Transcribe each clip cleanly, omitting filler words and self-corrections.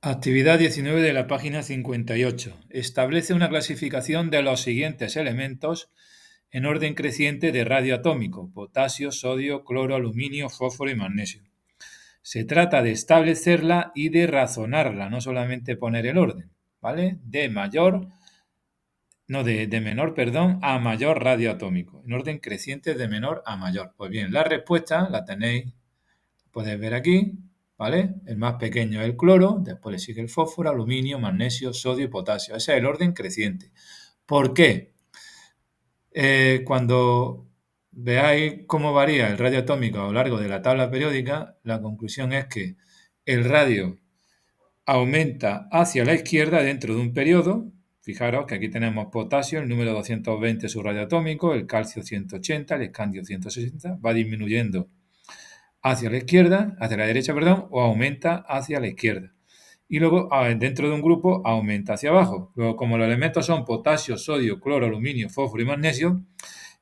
Actividad 19 de la página 58. Establece una clasificación de los siguientes elementos en orden creciente de radio atómico: potasio, sodio, cloro, aluminio, fósforo y magnesio. Se trata de establecerla y de razonarla, no solamente poner el orden, ¿vale? De menor, a mayor radio atómico, en orden creciente de menor a mayor. Pues bien, la respuesta la tenéis, podéis ver aquí, ¿vale? El más pequeño es el cloro, después le sigue el fósforo, aluminio, magnesio, sodio y potasio. Ese es el orden creciente. ¿Por qué? Cuando veáis cómo varía el radio atómico a lo largo de la tabla periódica, la conclusión es que el radio aumenta hacia la izquierda dentro de un periodo. Fijaros que aquí tenemos potasio, el número 220 su radio atómico, el calcio 180, el escandio 160, va disminuyendo hacia la izquierda, hacia la derecha, perdón, o aumenta hacia la izquierda. Y luego dentro de un grupo aumenta hacia abajo. Luego, como los elementos son potasio, sodio, cloro, aluminio, fósforo y magnesio,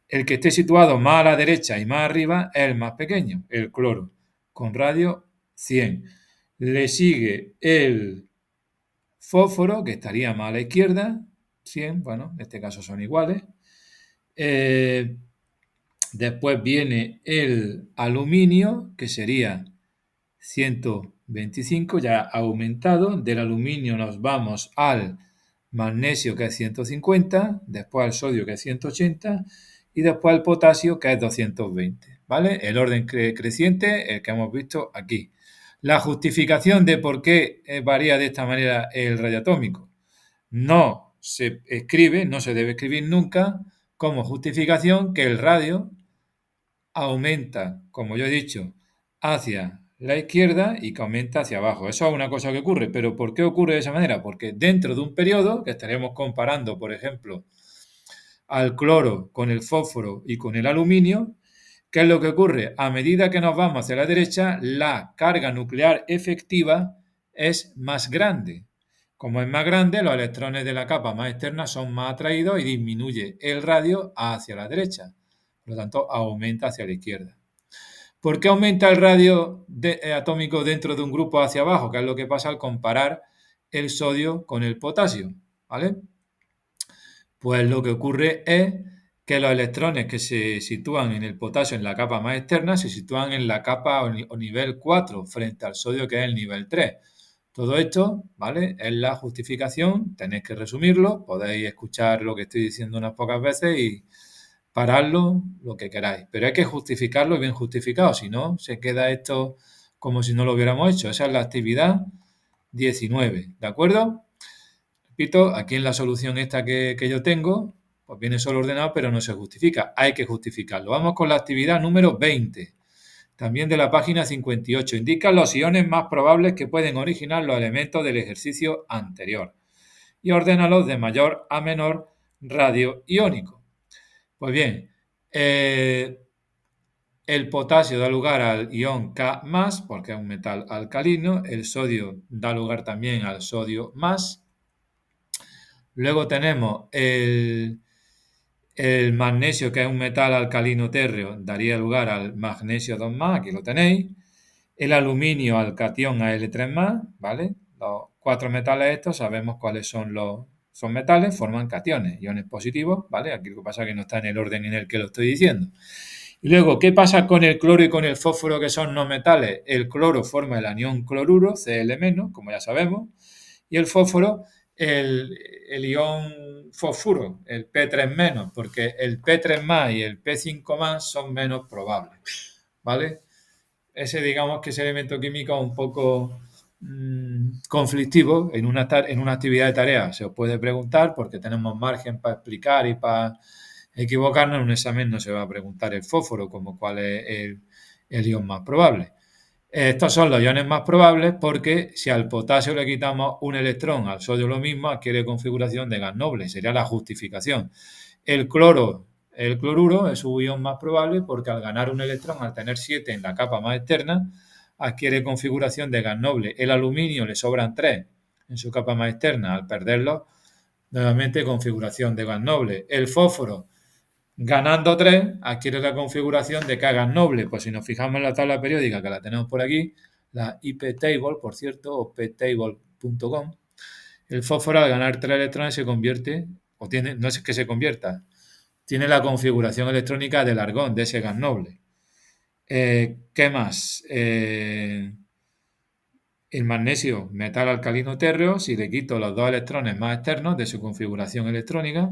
el que esté situado más a la derecha y más arriba es el más pequeño, el cloro, con radio 100. Le sigue el fósforo, que estaría más a la izquierda, 100, bueno, en este caso son iguales. Después viene el aluminio, que sería 125, ya ha aumentado. Del aluminio nos vamos al magnesio, que es 150, después al sodio, que es 180, y después al potasio, que es 220, ¿vale? El orden creciente, el que hemos visto aquí. La justificación de por qué varía de esta manera el radio atómico. No se escribe, no se debe escribir nunca como justificación que el radio aumenta, como yo he dicho, hacia la izquierda y que aumenta hacia abajo. Eso es una cosa que ocurre, pero ¿por qué ocurre de esa manera? Porque dentro de un periodo, que estaremos comparando, por ejemplo, al cloro con el fósforo y con el aluminio, ¿qué es lo que ocurre? A medida que nos vamos hacia la derecha, la carga nuclear efectiva es más grande. Como es más grande, los electrones de la capa más externa son más atraídos y disminuye el radio hacia la derecha. Por lo tanto, aumenta hacia la izquierda. ¿Por qué aumenta el radio atómico dentro de un grupo hacia abajo? Que es lo que pasa al comparar el sodio con el potasio, ¿vale? Pues lo que ocurre es que los electrones que se sitúan en el potasio, en la capa más externa, se sitúan en la capa o nivel 4 frente al sodio, que es el nivel 3. Todo esto, ¿vale? Es la justificación, tenéis que resumirlo, podéis escuchar lo que estoy diciendo unas pocas veces y pararlo lo que queráis, pero hay que justificarlo bien justificado, si no, se queda esto como si no lo hubiéramos hecho. Esa es la actividad 19, ¿de acuerdo? Repito, aquí en la solución esta que yo tengo, pues viene solo ordenado, pero no se justifica, hay que justificarlo. Vamos con la actividad número 20. También de la página 58, indica los iones más probables que pueden originar los elementos del ejercicio anterior y ordénalos de mayor a menor radio iónico. Pues bien, el potasio da lugar al ion K+, porque es un metal alcalino. El sodio da lugar también al sodio más. Luego tenemos el magnesio, que es un metal alcalino térreo, daría lugar al magnesio 2+, aquí lo tenéis. El aluminio al catión Al3+, ¿vale? Los 4 metales estos sabemos cuáles son metales, forman cationes, iones positivos, ¿vale? Aquí lo que pasa es que no está en el orden en el que lo estoy diciendo. Y luego, ¿qué pasa con el cloro y con el fósforo, que son no metales? El cloro forma el anión cloruro, Cl-, como ya sabemos, y el fósforo el ion fosfuro, el P3-, porque el P3+ y el P5+ son menos probables, ¿vale? Ese, digamos que ese elemento químico es un poco conflictivo en una actividad de tarea. Se os puede preguntar porque tenemos margen para explicar y para equivocarnos. En un examen no se va a preguntar el fósforo como cuál es el ion más probable. Estos son los iones más probables porque si al potasio le quitamos un electrón, al sodio lo mismo, adquiere configuración de gas noble. Sería la justificación. El cloruro es su ion más probable porque al ganar un electrón, al tener 7 en la capa más externa, adquiere configuración de gas noble. El aluminio le sobran 3 en su capa más externa. Al perderlo, nuevamente configuración de gas noble. El fósforo, ganando 3, adquiere la configuración de gas noble. Pues si nos fijamos en la tabla periódica, que la tenemos por aquí, la IP table, por cierto, o P table, fósforo.com, el fósforo al ganar 3 electrones se convierte, o tiene, no es que se convierta, tiene la configuración electrónica del argón, de ese gas noble. ¿Qué más? El magnesio, metal alcalino térreo, si le quito los 2 electrones más externos de su configuración electrónica,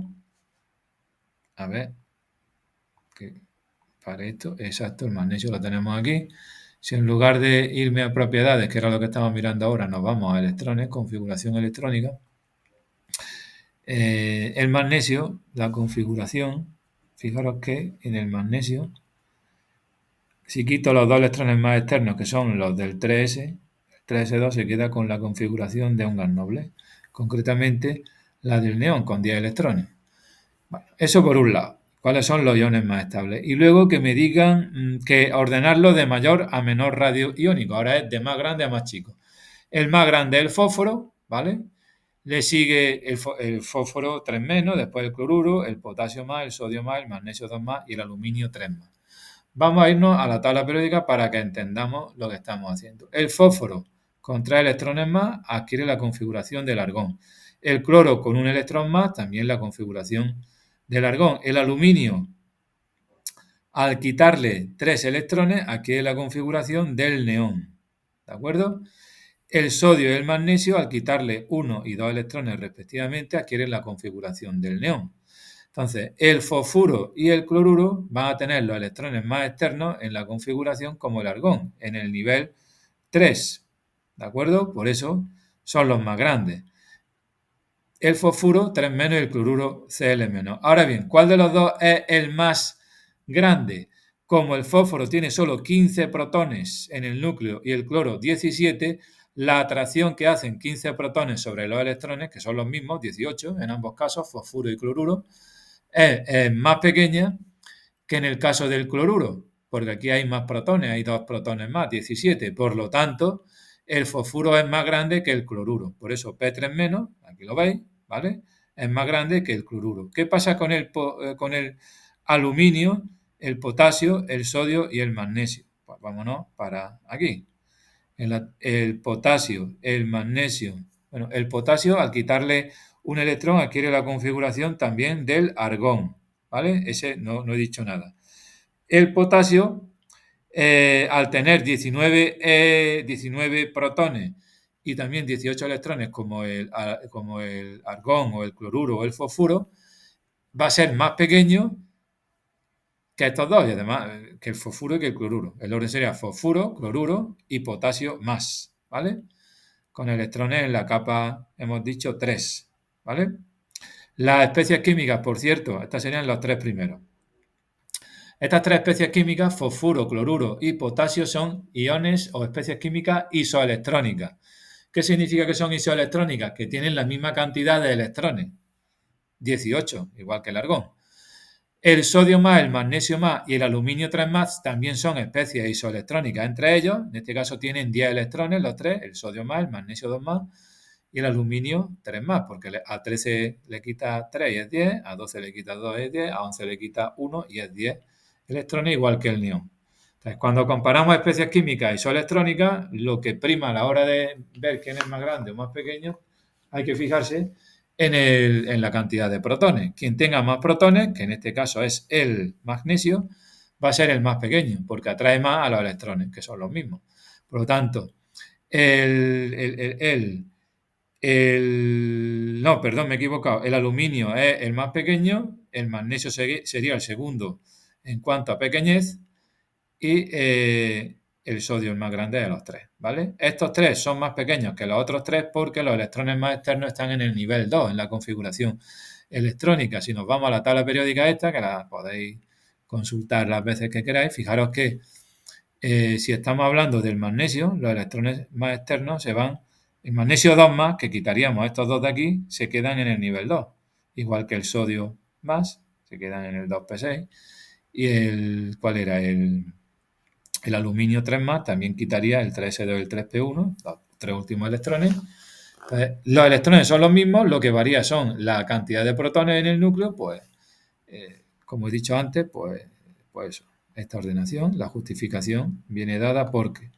a ver, que para esto, exacto, el magnesio lo tenemos aquí. Si en lugar de irme a propiedades, que era lo que estamos mirando ahora, nos vamos a electrones, configuración electrónica, el magnesio, la configuración, fijaros que en el magnesio, si quito los 2 electrones más externos, que son los del 3s, el 3s2 se queda con la configuración de un gas noble, concretamente la del neón con 10 electrones. Bueno, eso por un lado, cuáles son los iones más estables. Y luego que me digan que ordenarlo de mayor a menor radio iónico. Ahora es de más grande a más chico. El más grande es el fósforo, ¿vale? Le sigue el fósforo 3 menos, después el cloruro, el potasio más, el sodio más, el magnesio 2 más y el aluminio 3 más. Vamos a irnos a la tabla periódica para que entendamos lo que estamos haciendo. El fósforo con 3 electrones más adquiere la configuración del argón. El cloro con un electrón más también la configuración del argón. El aluminio, al quitarle 3 electrones, adquiere la configuración del neón. ¿De acuerdo? El sodio y el magnesio, al quitarle 1 y 2 electrones respectivamente, adquieren la configuración del neón. Entonces, el fosfuro y el cloruro van a tener los electrones más externos en la configuración como el argón, en el nivel 3. ¿De acuerdo? Por eso son los más grandes. El fosfuro 3 menos y el cloruro Cl menos. Ahora bien, ¿cuál de los dos es el más grande? Como el fósforo tiene solo 15 protones en el núcleo y el cloro 17, la atracción que hacen 15 protones sobre los electrones, que son los mismos, 18 en ambos casos, fosfuro y cloruro, es más pequeña que en el caso del cloruro, porque aquí hay más protones, hay 2 protones más, 17. Por lo tanto, el fosfuro es más grande que el cloruro. Por eso P3 menos, aquí lo veis, ¿vale? Es más grande que el cloruro. ¿Qué pasa con el aluminio, el potasio, el sodio y el magnesio? Pues vámonos para aquí. El potasio, el magnesio. Bueno, el potasio, al quitarle un electrón, adquiere la configuración también del argón, ¿vale? Ese no he dicho nada. El potasio, al tener 19 protones y también 18 electrones como el argón o el cloruro o el fosfuro, va a ser más pequeño que estos dos y además que el fosfuro y que el cloruro. El orden sería fosfuro, cloruro y potasio más, ¿vale? Con electrones en la capa, hemos dicho 3, ¿vale? Las especies químicas, por cierto, estas serían los 3 primeros. Estas 3 especies químicas, fosfuro, cloruro y potasio, son iones o especies químicas isoelectrónicas. ¿Qué significa que son isoelectrónicas? Que tienen la misma cantidad de electrones, 18, igual que el argón. El sodio más, el magnesio más y el aluminio 3 más también son especies isoelectrónicas entre ellos. En este caso tienen 10 electrones los 3, el sodio más, el magnesio 2 más y el aluminio 3 más, porque a 13 le quita 3 y es 10, a 12 le quita 2 y es 10, a 11 le quita 1 y es 10 electrones, igual que el neón. Entonces, cuando comparamos especies químicas isoelectrónicas, lo que prima a la hora de ver quién es más grande o más pequeño, hay que fijarse en la cantidad de protones. Quien tenga más protones, que en este caso es el magnesio, va a ser el más pequeño, porque atrae más a los electrones, que son los mismos. Por lo tanto, no, perdón, me he equivocado. El aluminio es el más pequeño, el magnesio sería el segundo en cuanto a pequeñez y el sodio el más grande de los 3, ¿vale? Estos 3 son más pequeños que los otros 3 porque los electrones más externos están en el nivel 2, en la configuración electrónica. Si nos vamos a la tabla periódica esta, que la podéis consultar las veces que queráis, fijaros que si estamos hablando del magnesio, los electrones más externos se van, el magnesio 2 más, que quitaríamos estos dos de aquí, se quedan en el nivel 2, igual que el sodio más, se quedan en el 2p6, y ¿cuál era? El aluminio 3 más también quitaría el 3s2 y el 3p1, los 3 últimos electrones. Entonces, los electrones son los mismos, lo que varía son la cantidad de protones en el núcleo, pues, como he dicho antes, pues eso. Esta ordenación, la justificación, viene dada porque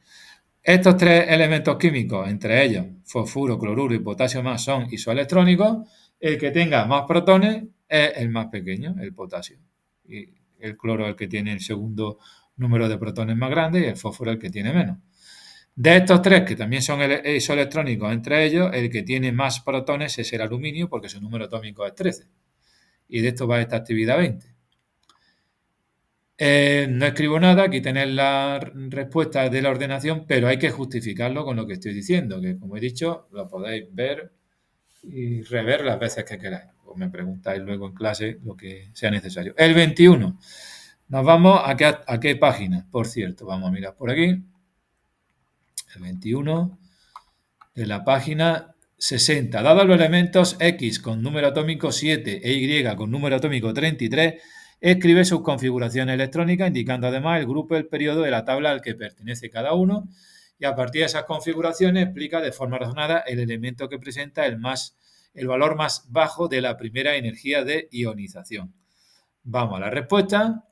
Estos tres elementos químicos, entre ellos fosfuro, cloruro y potasio más, son isoelectrónicos. El que tenga más protones es el más pequeño, el potasio. Y el cloro es el que tiene el segundo número de protones más grande y el fósforo el que tiene menos. De estos tres, que también son isoelectrónicos entre ellos, el que tiene más protones es el aluminio porque su número atómico es 13. Y de esto va esta actividad 20. No escribo nada, aquí tenéis la respuesta de la ordenación, pero hay que justificarlo con lo que estoy diciendo, que como he dicho, lo podéis ver y rever las veces que queráis. O me preguntáis luego en clase lo que sea necesario. El 21. Nos vamos a qué página, por cierto. Vamos a mirar por aquí. El 21 de la página 60. Dados los elementos X con número atómico 7 e Y con número atómico 33, escribe sus configuraciones electrónicas, indicando además el grupo y el periodo de la tabla al que pertenece cada uno, y a partir de esas configuraciones explica de forma razonada el elemento que presenta el valor más bajo de la primera energía de ionización. Vamos a la respuesta.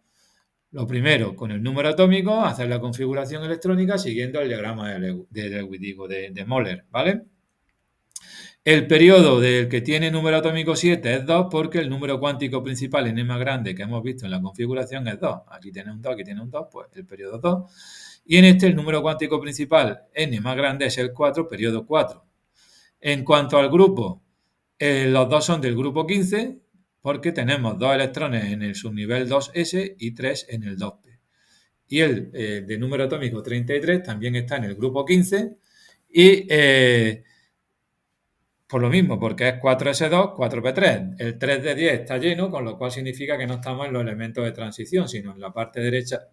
Lo primero, con el número atómico, hacer la configuración electrónica siguiendo el diagrama de Moller, ¿vale? El periodo del que tiene número atómico 7 es 2 porque el número cuántico principal n más grande que hemos visto en la configuración es 2. Aquí tiene un 2, aquí tiene un 2, pues el periodo 2. Y en este el número cuántico principal n más grande es el 4, periodo 4. En cuanto al grupo, los dos son del grupo 15 porque tenemos 2 electrones en el subnivel 2s y 3 en el 2p. Y el de número atómico 33 también está en el grupo 15 y por lo mismo, porque es 4s2, 4p3. El 3 de 10 está lleno, con lo cual significa que no estamos en los elementos de transición, sino en la parte derecha,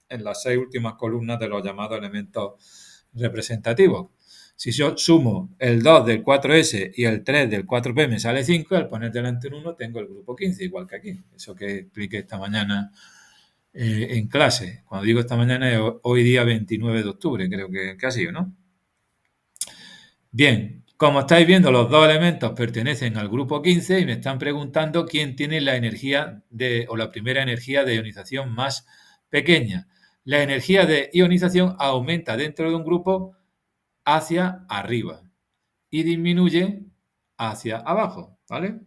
en las 6 últimas columnas de los llamados elementos representativos. Si yo sumo el 2 del 4s y el 3 del 4p me sale 5, al poner delante un 1 tengo el grupo 15, igual que aquí. Eso que expliqué esta mañana en clase. Cuando digo esta mañana es hoy día 29 de octubre, creo que ha sido, ¿no? Bien, como estáis viendo, los dos elementos pertenecen al grupo 15 y me están preguntando quién tiene la energía o la primera energía de ionización más pequeña. La energía de ionización aumenta dentro de un grupo hacia arriba y disminuye hacia abajo, ¿vale?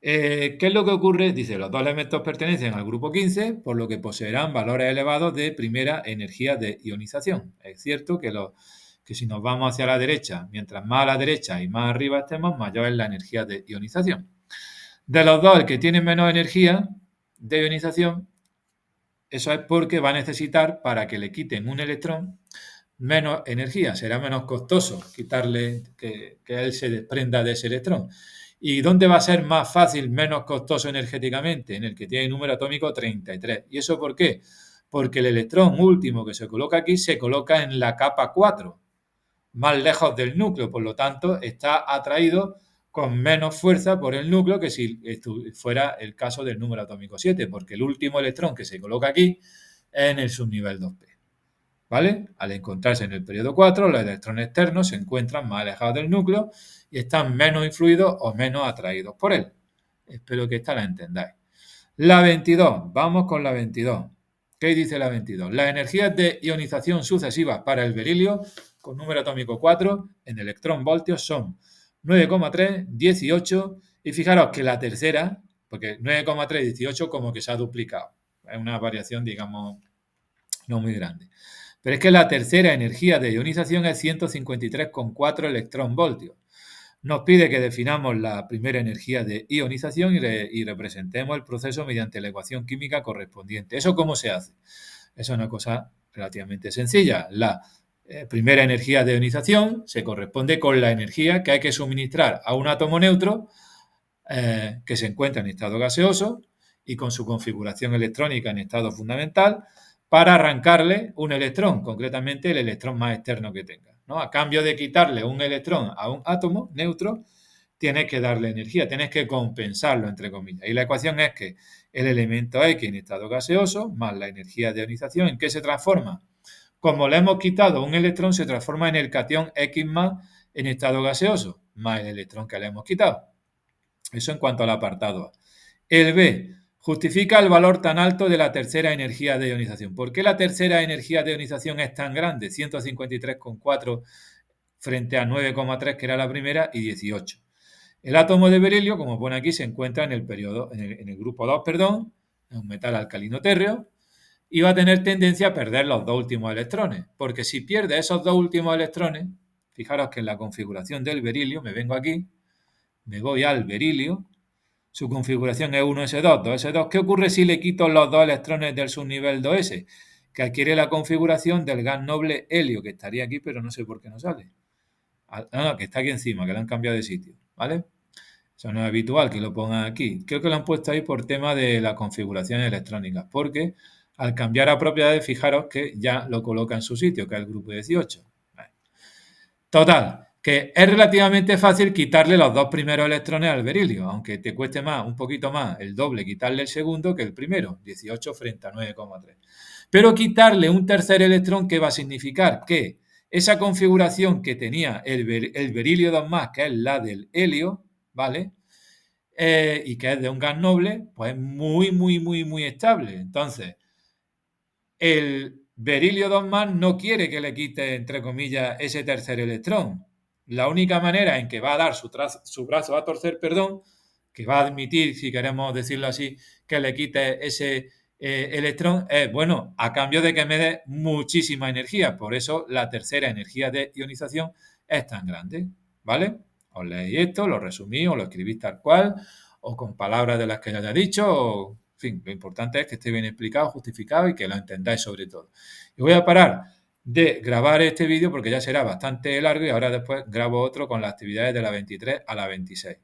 ¿Qué es lo que ocurre? Dice, los dos elementos pertenecen al grupo 15, por lo que poseerán valores elevados de primera energía de ionización. Es cierto que si nos vamos hacia la derecha, mientras más a la derecha y más arriba estemos, mayor es la energía de ionización. De los dos, el que tiene menos energía de ionización, eso es porque va a necesitar, para que le quiten un electrón, menos energía. Será menos costoso quitarle, que él se desprenda de ese electrón. ¿Y dónde va a ser más fácil, menos costoso energéticamente? En el que tiene número atómico 33. ¿Y eso por qué? Porque el electrón último que se coloca aquí se coloca en la capa 4, más lejos del núcleo, por lo tanto está atraído con menos fuerza por el núcleo que si fuera el caso del número atómico 7, porque el último electrón que se coloca aquí es en el subnivel 2p. ¿Vale? Al encontrarse en el periodo 4, los electrones externos se encuentran más alejados del núcleo y están menos influidos o menos atraídos por él. Espero que esta la entendáis. La 22, vamos con la 22. ¿Qué dice la 22? Las energías de ionización sucesivas para el berilio con número atómico 4 en electronvoltios son 9,3, 18 y fijaros que la tercera, porque 9,3 y 18 como que se ha duplicado. Es una variación, digamos, no muy grande. Pero es que la tercera energía de ionización es 153,4 electronvoltios. Nos pide que definamos la primera energía de ionización y representemos el proceso mediante la ecuación química correspondiente. ¿Eso cómo se hace? Es una cosa relativamente sencilla. La primera energía de ionización se corresponde con la energía que hay que suministrar a un átomo neutro que se encuentra en estado gaseoso y con su configuración electrónica en estado fundamental para arrancarle un electrón, concretamente el electrón más externo que tenga, ¿no? A cambio de quitarle un electrón a un átomo neutro, tienes que darle energía, tienes que compensarlo, entre comillas. Y la ecuación es que el elemento X en estado gaseoso más la energía de ionización, ¿en qué se transforma? Como le hemos quitado un electrón, se transforma en el catión X más en estado gaseoso, más el electrón que le hemos quitado. Eso en cuanto al apartado A. El B, Justifica el valor tan alto de la tercera energía de ionización. ¿Por qué la tercera energía de ionización es tan grande? 153,4 frente a 9,3 que era la primera y 18. El átomo de berilio, como pone aquí, se encuentra en el grupo 2, perdón, es un metal alcalino térreo, y va a tener tendencia a perder los dos últimos electrones, porque si pierde esos dos últimos electrones, fijaros que en la configuración del berilio, me vengo aquí, me voy al berilio, su configuración es 1s2, 2s2. ¿Qué ocurre si le quito los dos electrones del subnivel 2s? Que adquiere la configuración del gas noble helio, que estaría aquí, pero no sé por qué no sale. No, que está aquí encima, que lo han cambiado de sitio, ¿vale? Eso no es habitual que lo pongan aquí. Creo que lo han puesto ahí por tema de las configuraciones electrónicas, porque al cambiar a propiedades, fijaros que ya lo coloca en su sitio, que es el grupo 18. Vale. Total, que es relativamente fácil quitarle los dos primeros electrones al berilio, aunque te cueste más, un poquito más, el doble quitarle el segundo que el primero, 18 frente a 9,3. Pero quitarle un tercer electrón, ¿qué va a significar? Que esa configuración que tenía el berilio 2+, que es la del helio, ¿vale? Y que es de un gas noble, pues muy, muy, muy, muy estable. Entonces, el berilio 2+ no quiere que le quite, entre comillas, ese tercer electrón. La única manera en que va a dar su brazo a torcer, perdón, que va a admitir, si queremos decirlo así, que le quite ese electrón, es, bueno, a cambio de que me dé muchísima energía. Por eso la tercera energía de ionización es tan grande, ¿vale? Os leéis esto, lo resumí o lo escribís tal cual, o con palabras de las que ya haya dicho, o, en fin, lo importante es que esté bien explicado, justificado y que lo entendáis sobre todo. Y voy a parar de grabar este vídeo porque ya será bastante largo y ahora después grabo otro con las actividades de la 23 a la 26.